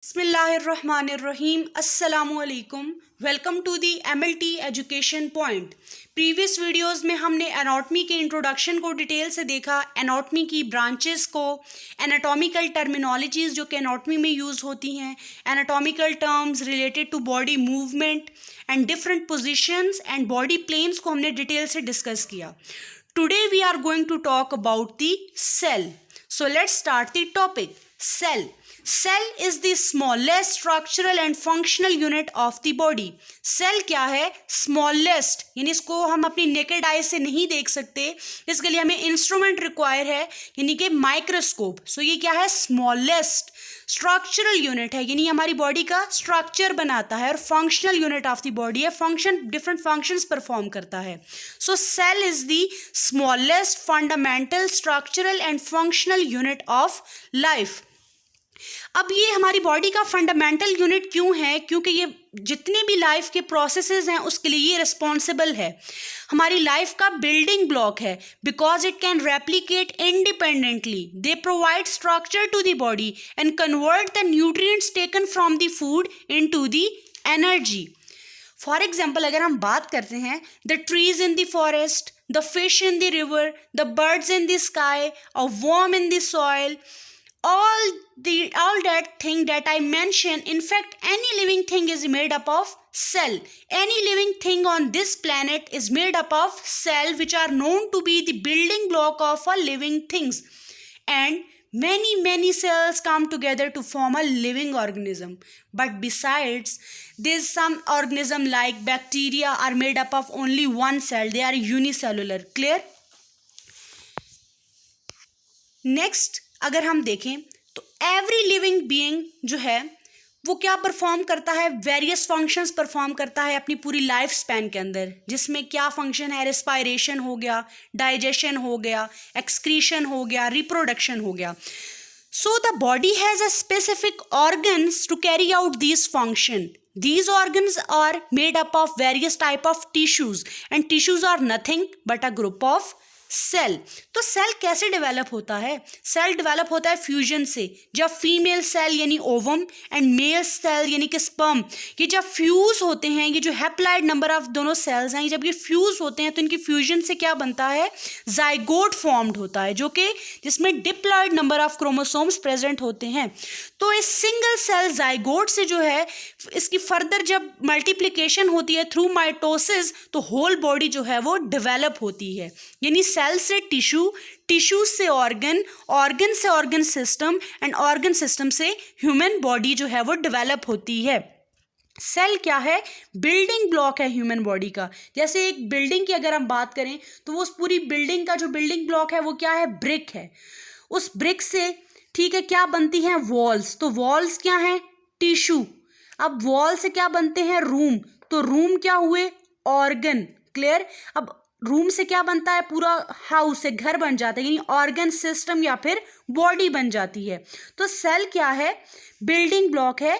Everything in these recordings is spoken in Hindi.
Bismillahirrahmanirrahim. Assalamu alaikum. Welcome to the MLT education point. Previous videos में हमने एनाटॉमी के इंट्रोडक्शन को डिटेल से देखा, एनाटॉमी की ब्रांचेस को, एनाटॉमिकल टर्मिनोलॉजीज जो कि एनाटॉमी में यूज़ होती हैं, anatomical terms related to body movement and different positions and body planes को हमने डिटेल से डिस्कस किया। Today we are going to talk about the cell. So let's start the topic. Cell is the smallest structural and functional unit of the body. Cell क्या है? स्मॉलेस्ट, यानी इसको हम अपनी नेकेड आई से नहीं देख सकते, इसके लिए हमें इंस्ट्रूमेंट रिक्वायर है, यानी कि माइक्रोस्कोप। सो ये क्या है? स्मॉलेस्ट स्ट्रक्चरल यूनिट है, यानी हमारी बॉडी का स्ट्रक्चर बनाता है, और functional unit of the body है, फंक्शन डिफरेंट फंक्शंस परफॉर्म करता है। So cell is the smallest fundamental structural and functional unit of life. अब ये हमारी बॉडी का फंडामेंटल यूनिट क्यों है? क्योंकि ये जितने भी लाइफ के प्रोसेसेस हैं उसके लिए ये रिस्पॉन्सिबल है, हमारी लाइफ का बिल्डिंग ब्लॉक है, because it can replicate independently. They provide structure to the body and convert the nutrients taken from the food into the energy. For example अगर हम बात करते हैं, the trees in the forest, the fish in the river, the birds in the sky, a worm in the soil, all that thing that I mentioned, in fact any living thing is made up of cell. Any living thing on this planet is made up of cell, which are known to be the building block of a living things, and many cells come together to form a living organism. But besides this, some organism like bacteria are made up of only one cell, they are unicellular. Clear? Next अगर हम देखें तो एवरी लिविंग बीइंग जो है वो क्या परफॉर्म करता है? वेरियस फंक्शंस परफॉर्म करता है अपनी पूरी लाइफ स्पैन के अंदर, जिसमें क्या फंक्शन है? रेस्पायरेशन हो गया, डाइजेशन हो गया, एक्सक्रीशन हो गया, रिप्रोडक्शन हो गया। So the body has a specific organs to carry out these function. These organs are made up of various type of tissues, and tissues are nothing but a group of cell. तो सेल कैसे डेवलप होता है? सेल डेवलप होता है फ्यूजन से। जब फीमेल सेल यानी ओवम एंड मेल सेल यानी कि स्पर्म, ये जब फ्यूज होते हैं, ये जो हैप्लॉइड नंबर ऑफ दोनों सेल्स हैं, जब ये फ्यूज होते हैं तो इनकी फ्यूजन से क्या बनता है? जाइगोट फॉर्म्ड होता है, जो कि जिसमें diploid number of chromosomes present होते हैं। तो इस सिंगल सेल जाइगोट से जो है इसकी फर्दर जब मल्टीप्लिकेशन होती है थ्रू माइटोसिस, तो होल बॉडी जो है वो डेवलप होती है, यानी सेल से टिश्यू, टिश्यू से ऑर्गन, ऑर्गन से organ system, and organ system से ह्यूमन बॉडी जो है वो डेवलप होती है। सेल क्या है? बिल्डिंग ब्लॉक है ह्यूमन बॉडी का। जैसे एक बिल्डिंग की अगर हम बात करें तो वो उस पूरी बिल्डिंग का जो बिल्डिंग ब्लॉक है वो क्या है? ब्रिक है। उस ब्रिक से ठीक है क्या बनती हैं? वॉल्स। तो वॉल्स क्या हैं? टिश्यू। अब वॉल से क्या बनते हैं? रूम। तो रूम क्या हुए? ऑर्गन। क्लियर? अब रूम से क्या बनता है? पूरा हाउस है, घर बन जाता है, यानी ऑर्गन सिस्टम या फिर बॉडी बन जाती है। तो सेल क्या है? बिल्डिंग ब्लॉक है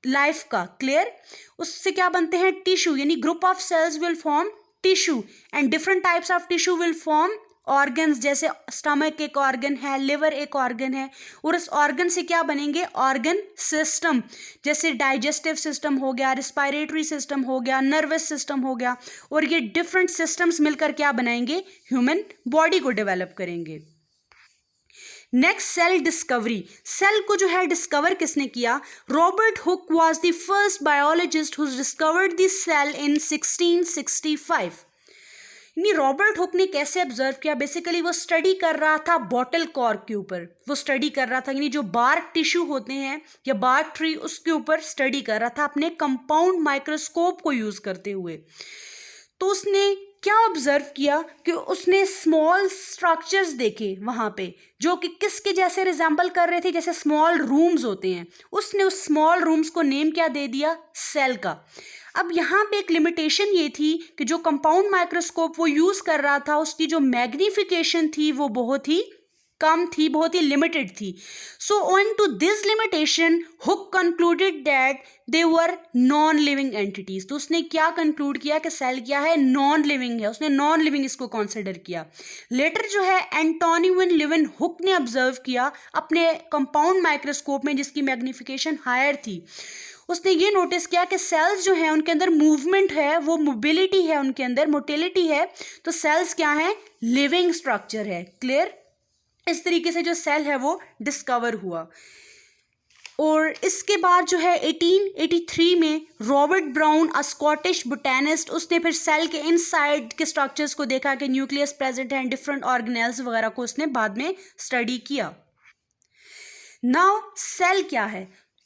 लाइफ का। क्लियर? उससे क्या बनते हैं? टिश्यू, यानी group of cells will form tissue, and different types of tissue will form organs. जैसे स्टमक एक ऑर्गन है, लिवर एक ऑर्गन है, और उस ऑर्गन से क्या बनेंगे? Organ system. जैसे डाइजेस्टिव सिस्टम हो गया, रिस्पायरेटरी सिस्टम हो गया, नर्वस सिस्टम हो गया, और ये डिफरेंट सिस्टम्स मिलकर क्या बनाएंगे? ह्यूमन बॉडी को डेवलप करेंगे। Next, cell discovery. सेल को जो है डिस्कवर किसने किया? Robert Hooke was the first biologist who discovered the cell in 1665। यानी रॉबर्ट हुक ने कैसे ऑब्जर्व किया? बेसिकली वो स्टडी कर रहा था बॉटल कॉर्क के ऊपर, वो स्टडी कर रहा था, यानी जो बार्क टिश्यू होते हैं या बार्क ट्री, उसके ऊपर स्टडी कर रहा था अपने कंपाउंड माइक्रोस्कोप को यूज करते हुए। तो उसने क्या ऑब्जर्व किया कि उसने स्मॉल स्ट्रक्चर्स देखे वहाँ पे, जो कि किसके जैसे रिजेंबल कर रहे थे? जैसे स्मॉल रूम्स होते हैं। उसने उस स्मॉल रूम्स को नेम क्या दे दिया? सेल का। अब यहाँ पे एक लिमिटेशन ये थी कि जो कंपाउंड माइक्रोस्कोप वो यूज़ कर रहा था, उसकी जो मैग्नीफिकेशन थी वो बहुत ही कम थी, बहुत ही लिमिटेड थी. So owing to this limitation Hooke concluded that they were non living entities. तो उसने क्या कंक्लूड किया कि सेल क्या है, नॉन लिविंग है. उसने नॉन लिविंग इसको कंसिडर किया. लेटर जो है एंटोनी वैन लीवन हुक ने ऑब्जर्व किया अपने कंपाउंड माइक्रोस्कोप में, जिसकी मैग्निफिकेशन हायर थी. उसने ये नोटिस किया कि सेल्स जो हैं उनके अंदर मूवमेंट है, वो मोबिलिटी है, उनके अंदर मोटिलिटी है. तो सेल्स क्या है, लिविंग स्ट्रक्चर है. क्लियर. इस तरीके से जो सेल है वो डिस्कवर हुआ. और इसके बाद जो है 1883 में रॉबर्ट ब्राउन, अ स्कॉटिश बोटेनिस्ट, उसने फिर सेल के इनसाइड के स्ट्रक्चर्स को देखा कि न्यूक्लियस प्रेजेंट है, डिफरेंट ऑर्गेनेल्स वगैरह को उसने बाद में स्टडी किया. नाउ सेल क्या है,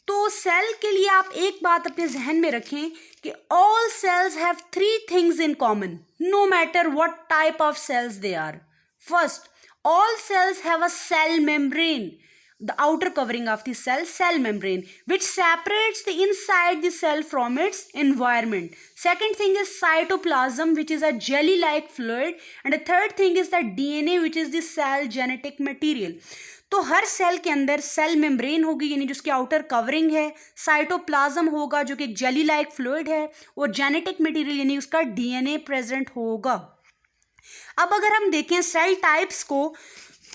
तो सेल के लिए आप एक बात अपने जहन में रखें कि all cells have three things in common no matter what type of cells they are. First, all cells have a cell membrane, the outer covering of the cell membrane, which separates the inside the cell from its environment. Second thing is cytoplasm, which is a jelly like fluid, and the third thing is the DNA, which is the cell genetic material. तो हर सेल के अंदर सेल मेम्ब्रेन होगी, यानी जो उसकी आउटर कवरिंग है, साइटोप्लाज्म होगा जो कि एक जेली लाइक फ्लूइड है, और जेनेटिक मटेरियल यानी उसका डीएनए प्रेजेंट होगा. अब अगर हम देखें सेल टाइप्स को,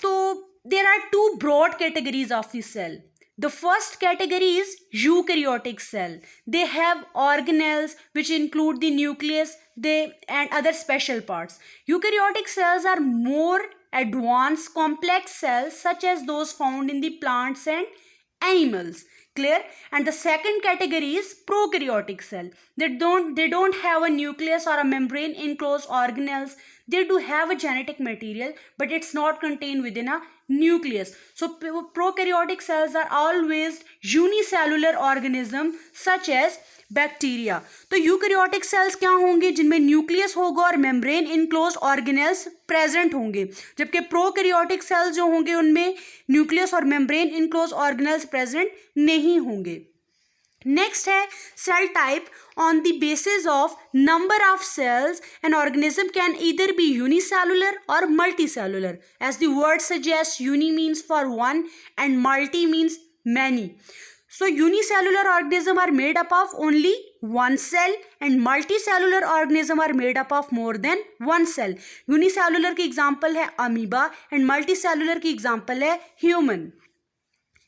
तो there are two broad categories of the cell. The first category is eukaryotic cell. They have organelles which include the nucleus and other special parts. Eukaryotic cells are more advanced complex cells such as those found in the plants and animals. Clear. And the second category is prokaryotic cell. They don't have a nucleus or a membrane enclosed organelles. They do have a genetic material, but it's not contained within a nucleus. So prokaryotic cells are always unicellular organism such as bacteria. तो यूकैरियोटिक सेल्स क्या होंगे, जिनमें न्यूक्लियस होगा और मेम्ब्रेन इनक्लोज्ड ऑर्गेनेल्स प्रेजेंट होंगे, जबकि प्रोकैरियोटिक सेल्स जो होंगे उनमें न्यूक्लियस और मेम्ब्रेन इनक्लोज्ड ऑर्गेनेल्स प्रेजेंट नहीं होंगे. नेक्स्ट है cell type. On the basis of number of cells an organism can either be unicellular और multicellular. As the word suggest, uni means for one and multi means many. So unicellular organisms are made up of only one cell and multicellular organisms are made up of more than one cell. Unicellular की example है amoeba and multicellular की example है human.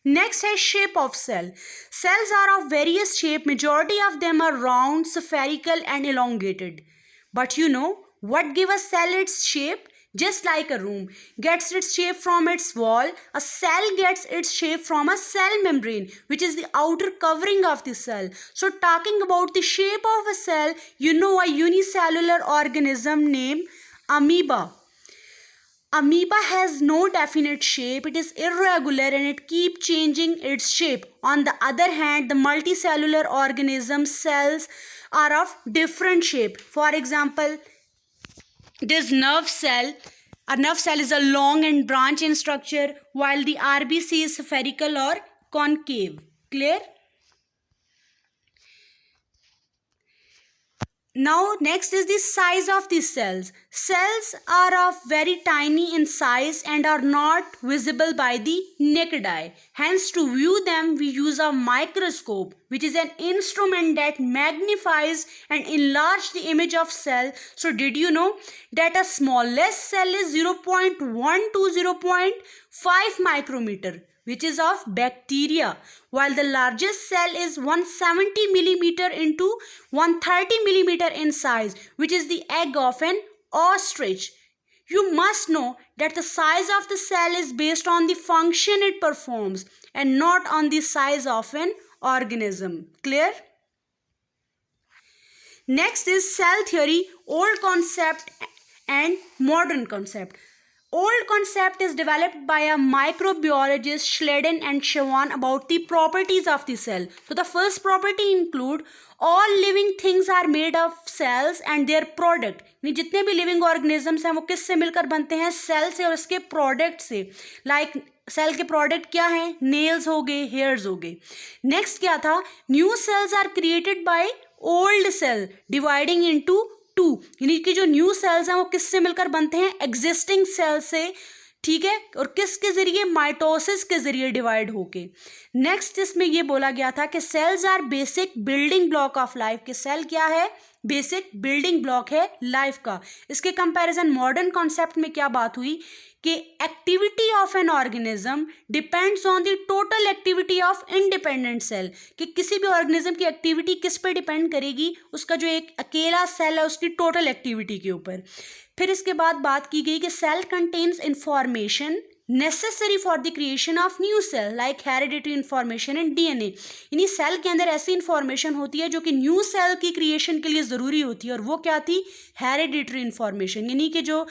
Next है shape of cell. Cells are of various shape. Majority of them are round, spherical and elongated. But you know what give a cell its shape? Just like a room gets its shape from its wall, a cell gets its shape from a cell membrane, which is the outer covering of the cell. So talking about the shape of a cell, you know a unicellular organism named amoeba. Amoeba has no definite shape. It is irregular and it keeps changing its shape. On the other hand, the multicellular organism cells are of different shape. For example, this nerve cell, a nerve cell is a long and branch in structure, while the RBC is spherical or concave. Clear? Now next is the size of the cells. Cells are of very tiny in size and are not visible by the naked eye. Hence to view them we use a microscope, which is an instrument that magnifies and enlarges the image of cell. So did you know that a smallest cell is 0.1 to 0.5 micrometer, which is of bacteria, while the largest cell is 170 millimeter into 130 millimeter in size, which is the egg of an ostrich. You must know that the size of the cell is based on the function it performs and not on the size of an organism. Clear? Next is cell theory, old concept and modern concept. Old concept is developed by a microbiologist Schleiden and Schwann about the properties of the cell. So the first property include all living things are made of cells and their product. जितने भी living organisms हैं वो किससे मिलकर बनते हैं? सेल से और इसके प्रोडक्ट से. लाइक सेल के प्रोडक्ट क्या हैं? नेल्स हो गए, हेयर्स हो गए. नेक्स्ट क्या था? New cells are created by old cell dividing into two. यानी कि जो न्यू सेल्स हैं वो किससे मिलकर बनते हैं? एग्जिस्टिंग सेल से ठीक है, और किसके जरिए, माइटोसिस के जरिए डिवाइड होके। नेक्स्ट इसमें ये बोला गया था कि cells are basic building block of life, कि सेल क्या है, बेसिक बिल्डिंग ब्लॉक है लाइफ का। इसके कंपैरिजन मॉडर्न कॉन्सेप्ट में क्या बात हुई कि activity of an organism depends on the total activity of independent cell, कि किसी भी ऑर्गेनिज्म की एक्टिविटी किस पे डिपेंड करेगी, उसका जो एक अकेला सेल है उसकी टोटल एक्टिविटी के ऊपर। फिर इसके बाद बात की गई कि cell contains information necessary for the creation of new cell like hereditary information and DNA, यानी सेल के अंदर ऐसी इंफॉर्मेशन होती है जो कि न्यू सेल की क्रिएशन के लिए ज़रूरी होती है, और वो क्या थी, हेरिडिटरी इंफॉर्मेशन, यानी कि जो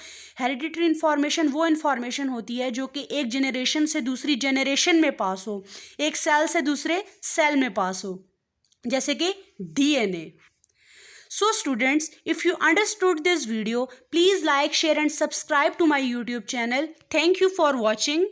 हेरिडिटरी इंफॉर्मेशन वो इंफॉर्मेशन होती है जो कि एक जनरेशन से दूसरी जनरेशन में पास हो, एक सेल से दूसरे सेल में पास हो, जैसे कि DNA. So students, if you understood this video, please like, share and subscribe to my YouTube channel. Thank you for watching.